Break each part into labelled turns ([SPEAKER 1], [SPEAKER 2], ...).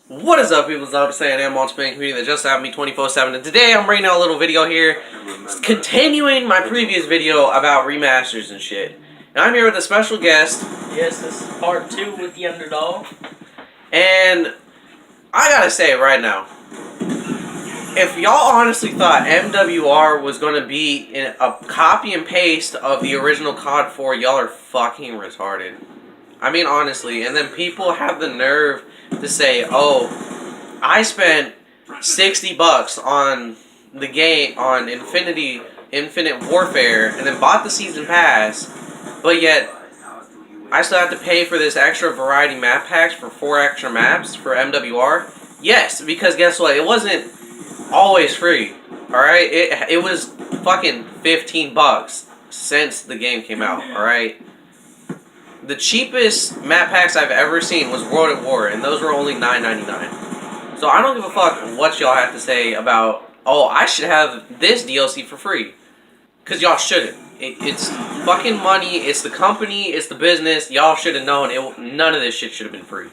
[SPEAKER 1] What is up, people? It's up saying I'm multi-playing community that just have me 24/7, and today I'm bringing out a little video here, continuing my previous video about remasters and shit. And I'm here with a special guest.
[SPEAKER 2] Yes, this is part 2 with the Underdog.
[SPEAKER 1] And I gotta say right now, if y'all honestly thought MWR was gonna be in a copy and paste of the original COD 4, y'all are fucking retarded. I mean, honestly. And then people have the nerve to say, oh, I spent $60 on the game, on Infinite Warfare, and then bought the season pass, but yet I still have to pay for this extra variety map packs for 4 extra maps for MWR? Yes, because guess what? It wasn't always free, alright? It was fucking $15 since the game came out, alright? The cheapest map packs I've ever seen was World at War, and those were only $9.99. So I don't give a fuck what y'all have to say about, oh, I should have this DLC for free. Because y'all shouldn't. It's fucking money, it's the company, it's the business. Y'all should have known none of this shit should have been free.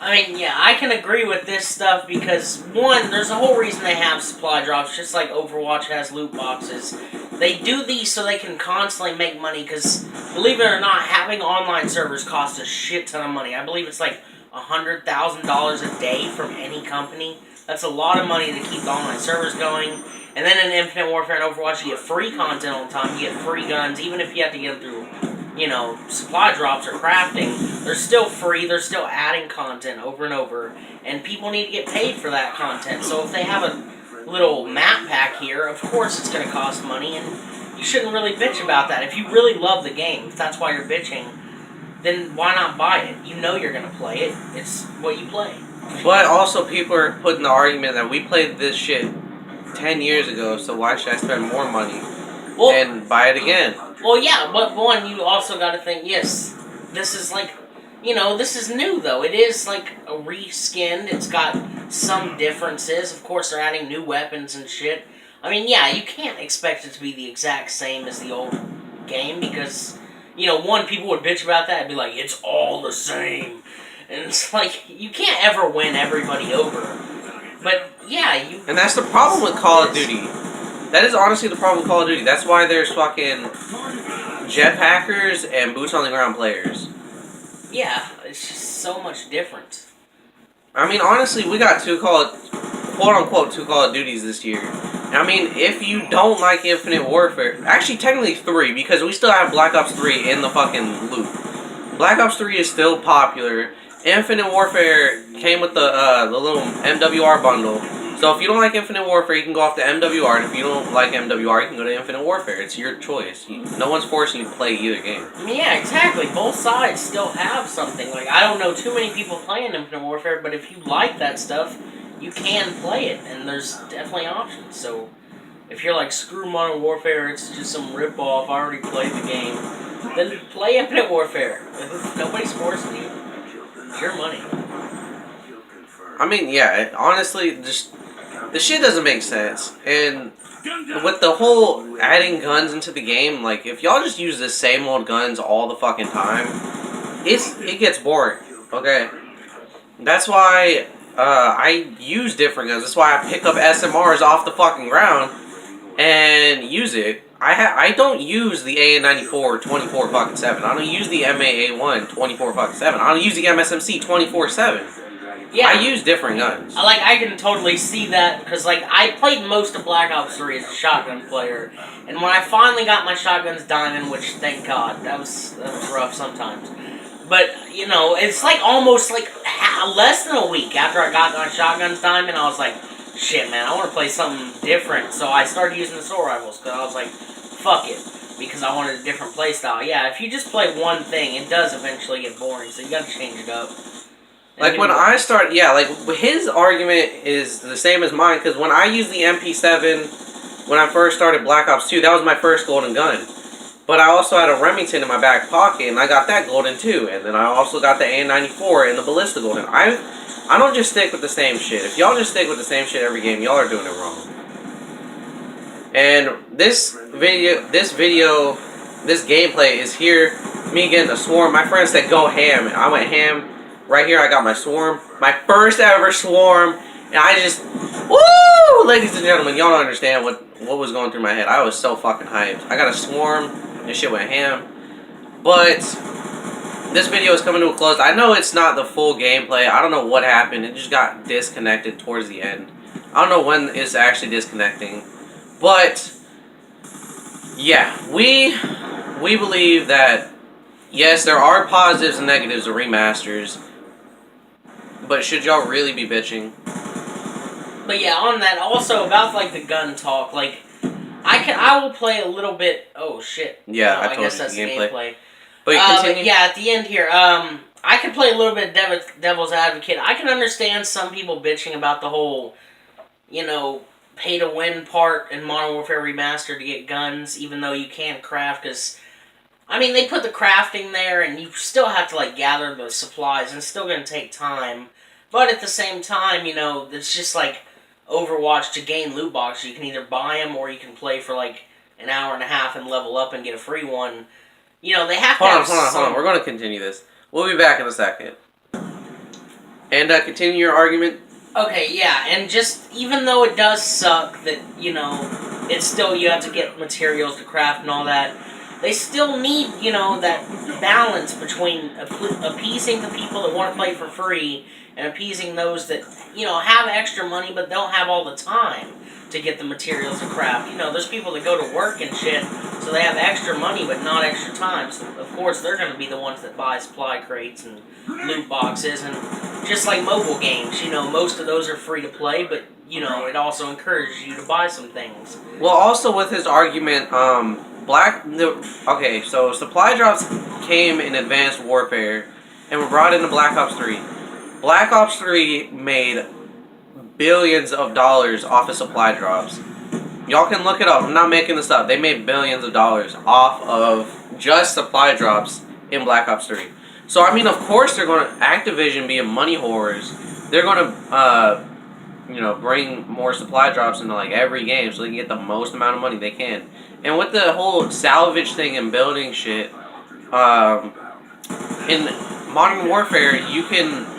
[SPEAKER 2] I mean, yeah, I can agree with this stuff because, one, there's a whole reason they have supply drops, just like Overwatch has loot boxes. They do these so they can constantly make money because, believe it or not, having online servers costs a shit ton of money. I believe it's like $100,000 a day from any company. That's a lot of money to keep the online servers going. And then in Infinite Warfare and Overwatch, you get free content all the time. You get free guns, even if you have to get them through, you know, supply drops or crafting. They're still free. They're still adding content over and over. And people need to get paid for that content. So if they have a little map pack here, of course it's going to cost money. And you shouldn't really bitch about that. If you really love the game, if that's why you're bitching, then why not buy it? You know you're going to play it. It's what you play.
[SPEAKER 1] But also people are putting the argument that we played this shit 10 years ago, so why should I spend more money and buy it again?
[SPEAKER 2] Well, yeah, but one, you also got to think, yes, this is like, you know, this is new, though. It is like a reskinned. It's got some differences. Of course, they're adding new weapons and shit. I mean, yeah, you can't expect it to be the exact same as the old game because, you know, one, people would bitch about that and be like, it's all the same. And it's like, you can't ever win everybody over. But, yeah, you...
[SPEAKER 1] And that's the problem with Call of Duty. That is honestly the problem with Call of Duty. That's why there's fucking jetpackers and boots on the ground players.
[SPEAKER 2] Yeah, it's just so much different.
[SPEAKER 1] I mean, honestly, we got quote-unquote, two Call of Duties this year. I mean, if you don't like Infinite Warfare... Actually, technically 3, because we still have Black Ops 3 in the fucking loop. Black Ops 3 is still popular. Infinite Warfare came with the little MWR bundle. So if you don't like Infinite Warfare, you can go off to MWR, and if you don't like MWR, you can go to Infinite Warfare. It's your choice. No one's forcing you to play either game.
[SPEAKER 2] Yeah, exactly. Both sides still have something. Like, I don't know too many people playing Infinite Warfare, but if you like that stuff, you can play it, and there's definitely options. So if you're like, screw Modern Warfare, it's just some rip-off, I already played the game, then play Infinite Warfare. Nobody's forcing you. It's your money.
[SPEAKER 1] I mean, yeah, honestly, just... the shit doesn't make sense. And with the whole adding guns into the game, like, if y'all just use the same old guns all the fucking time, it gets boring, okay? That's why I use different guns. That's why I pick up SMRs off the fucking ground and use it. I don't use the AN-94 24/7. I don't use the MAA-1 24/7. I don't use the MSMC 24/7.
[SPEAKER 2] Yeah.
[SPEAKER 1] I use different guns.
[SPEAKER 2] I can totally see that, because, like, I played most of Black Ops 3 as a shotgun player, and when I finally got my shotguns diamond, which, thank God, that was rough sometimes, but, you know, it's, like, almost, like, less than a week after I got my shotguns diamond, I was like, shit, man, I want to play something different, so I started using the assault rifles, because I was like, fuck it, because I wanted a different playstyle. Yeah, if you just play one thing, it does eventually get boring, so you gotta change it up.
[SPEAKER 1] Like, when I start, yeah, like, his argument is the same as mine, because when I used the MP7, when I first started Black Ops 2, that was my first golden gun. But I also had a Remington in my back pocket, and I got that golden too, and then I also got the AN-94 and the Ballista golden. I don't just stick with the same shit. If y'all just stick with the same shit every game, y'all are doing it wrong. And this gameplay is here, me getting a swarm. My friend said go ham, and I went ham. Right here, I got my Swarm. My first ever Swarm. And I just... Woo! Ladies and gentlemen, y'all don't understand what was going through my head. I was so fucking hyped. I got a Swarm. This shit went ham. But... this video is coming to a close. I know it's not the full gameplay. I don't know what happened. It just got disconnected towards the end. I don't know when it's actually disconnecting. But... yeah, we believe that... yes, there are positives and negatives of remasters. But should y'all really be bitching?
[SPEAKER 2] But yeah, on that, also about like the gun talk, like I will play a little bit. Oh shit!
[SPEAKER 1] Yeah,
[SPEAKER 2] no,
[SPEAKER 1] I told
[SPEAKER 2] guess
[SPEAKER 1] you
[SPEAKER 2] that's
[SPEAKER 1] the gameplay.
[SPEAKER 2] gameplay.
[SPEAKER 1] But continue.
[SPEAKER 2] But yeah, at the end here, I can play a little bit of Devil's Advocate. I can understand some people bitching about the whole, you know, pay to win part in Modern Warfare Remastered to get guns, even though you can't craft. Because I mean, they put the crafting there, and you still have to like gather the supplies, and it's still going to take time. But at the same time, you know, it's just like Overwatch to gain loot boxes. You can either buy them or you can play for like an hour and a half and level up and get a free one. You know, they have to have
[SPEAKER 1] Hold on. We're going to continue this. We'll be back in a second. And continue your argument.
[SPEAKER 2] Okay, yeah, and just, even though it does suck that, you know, it's still, you have to get materials to craft and all that, they still need, you know, that balance between appeasing the people that want to play for free and appeasing those that, you know, have extra money but don't have all the time to get the materials to craft. You know, there's people that go to work and shit, so they have extra money but not extra time. So, of course, they're going to be the ones that buy supply crates and loot boxes. And just like mobile games, you know, most of those are free to play, but, you know, it also encourages you to buy some things.
[SPEAKER 1] Well, also with his argument, okay, so supply drops came in Advanced Warfare and were brought into Black Ops 3. Black Ops 3 made billions of dollars off of supply drops. Y'all can look it up. I'm not making this up. They made billions of dollars off of just supply drops in Black Ops 3. So, I mean, of course they're going to... Activision being money whores, they're going to, you know, bring more supply drops into, like, every game so they can get the most amount of money they can. And with the whole salvage thing and building shit, in Modern Warfare, you can...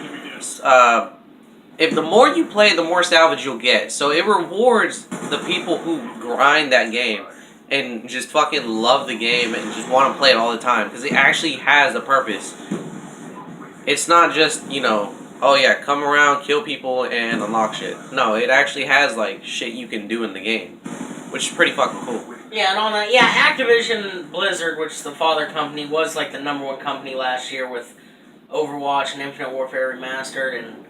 [SPEAKER 1] if the more you play, the more salvage you'll get. So it rewards the people who grind that game and just fucking love the game and just want to play it all the time. Because it actually has a purpose. It's not just, you know, oh yeah, come around, kill people, and unlock shit. No, it actually has, like, shit you can do in the game. Which is pretty fucking cool.
[SPEAKER 2] Yeah, and on that, yeah, Activision Blizzard, which is the father company, was like the #1 company last year with Overwatch and Infinite Warfare Remastered and...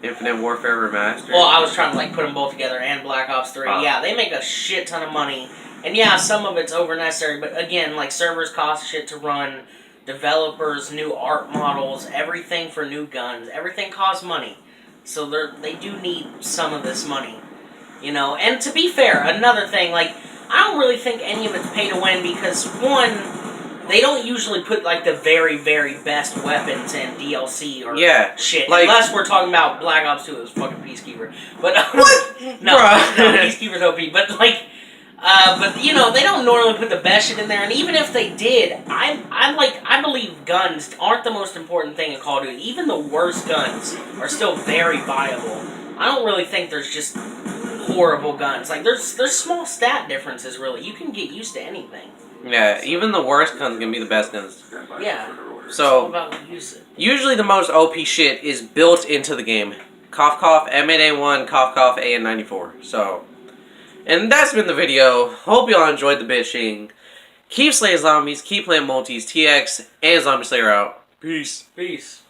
[SPEAKER 1] Infinite Warfare Remastered?
[SPEAKER 2] Well, I was trying to, like, put them both together, and Black Ops 3.
[SPEAKER 1] Oh.
[SPEAKER 2] Yeah, they make a shit ton of money. And yeah, some of it's over necessary, but again, like, servers cost shit to run, developers, new art models, everything for new guns, everything costs money. So they do need some of this money. You know, and to be fair, another thing, like, I don't really think any of it's pay to win because, one, they don't usually put, like, the very, very best weapons in DLC or shit.
[SPEAKER 1] Like,
[SPEAKER 2] unless we're talking about Black Ops 2, it was fucking Peacekeeper. But,
[SPEAKER 1] what?
[SPEAKER 2] No, Peacekeeper's OP. But, like, but, you know, they don't normally put the best shit in there. And even if they did, I believe guns aren't the most important thing in Call of Duty. Even the worst guns are still very viable. I don't really think there's just horrible guns. Like, there's small stat differences, really. You can get used to anything.
[SPEAKER 1] Yeah, even the worst guns can be the best guns.
[SPEAKER 2] Yeah.
[SPEAKER 1] So,
[SPEAKER 2] about use it.
[SPEAKER 1] Usually the most OP shit is built into the game. Cough cough, M8A1, cough cough, AN94. So, and that's been the video. Hope y'all enjoyed the bitching. Keep slaying zombies, keep playing multis, TX, and Zombie Slayer out. Peace.
[SPEAKER 2] Peace.